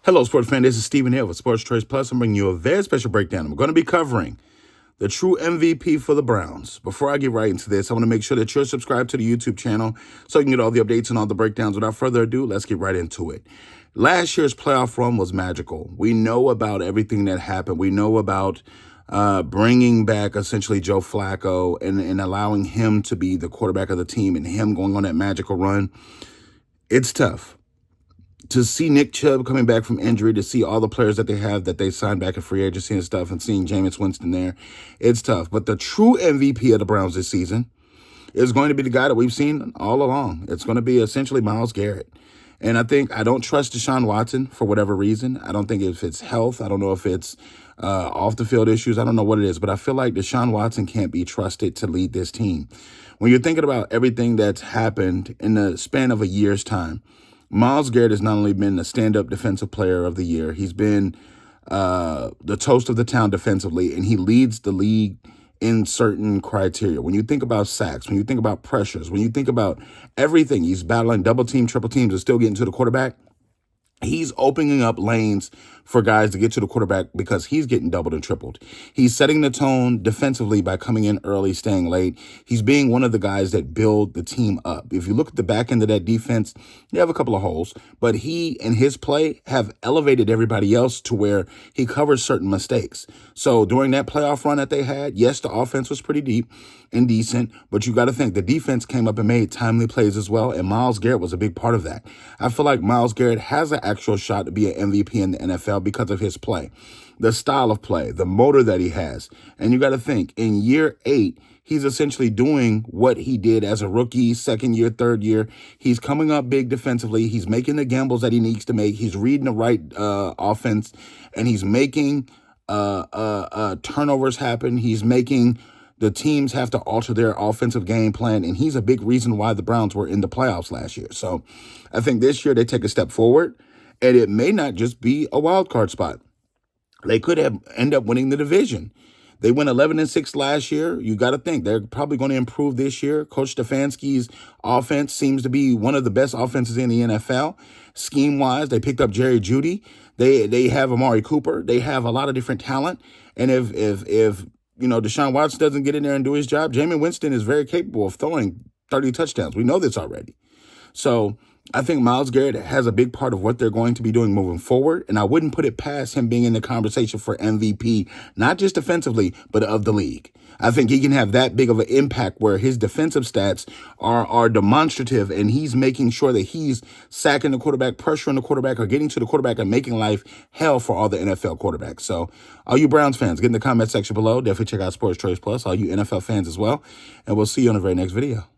Hello, sports fan. This is Stephen Hill with Sports Choice Plus. I'm bringing you a very special breakdown. I'm going to be covering the true MVP for the Browns. Before I get right into this, I want to make sure that you're subscribed to the YouTube channel so you can get all the updates and all the breakdowns. Without further ado, let's get right into it. Last year's playoff run was magical. We know about everything that happened. We know about bringing back essentially Joe Flacco and allowing him to be the quarterback of the team and him going on that magical run. It's tough to see Nick Chubb coming back from injury, to see all the players that they have that they signed back in free agency and stuff, and seeing Jameis Winston there. It's tough. But the true MVP of the Browns this season is going to be the guy that we've seen all along. It's going to be essentially Myles Garrett. And I don't trust Deshaun Watson for whatever reason. I don't think if it's health. I don't know if it's off the field issues. I don't know what it is. But I feel like Deshaun Watson can't be trusted to lead this team. When you're thinking about everything that's happened in the span of a year's time, Myles Garrett has not only been the stand-up defensive player of the year, he's been the toast of the town defensively, and he leads the league in certain criteria. When you think about sacks, when you think about pressures, when you think about everything, he's battling double team, triple teams, and still getting to the quarterback. He's opening up lanes for guys to get to the quarterback because he's getting doubled and tripled. He's setting the tone defensively by coming in early, staying late. He's being one of the guys that build the team up. If you look at the back end of that defense, you have a couple of holes, but he and his play have elevated everybody else to where he covers certain mistakes. So during that playoff run that they had, yes, the offense was pretty deep and decent, but you got to think the defense came up and made timely plays as well, and Myles Garrett was a big part of that. I feel like Myles Garrett has an actual shot to be an MVP in the NFL because of his play, the style of play, the motor that he has. And you got to think, in year 8, he's essentially doing what he did as a rookie, second year, third year. He's coming up big defensively. He's making the gambles that he needs to make. He's reading the right offense, and he's making turnovers happen. He's making the teams have to alter their offensive game plan, and he's a big reason why the Browns were in the playoffs last year. So I think this year they take a step forward, and it may not just be a wild card spot. They could end up winning the division. They went 11-6 last year. You got to think they're probably going to improve this year. Coach Stefanski's offense seems to be one of the best offenses in the NFL. Scheme-wise, they picked up Jerry Jeudy. They have Amari Cooper. They have a lot of different talent. And if Deshaun Watson doesn't get in there and do his job, Jameis Winston is very capable of throwing 30 touchdowns. We know this already. So I think Myles Garrett has a big part of what they're going to be doing moving forward, and I wouldn't put it past him being in the conversation for MVP, not just defensively, but of the league. I think he can have that big of an impact where his defensive stats are demonstrative, and he's making sure that he's sacking the quarterback, pressuring the quarterback, or getting to the quarterback and making life hell for all the NFL quarterbacks. So all you Browns fans, get in the comment section below. Definitely check out Sports Choice Plus, all you NFL fans as well, and we'll see you on the very next video.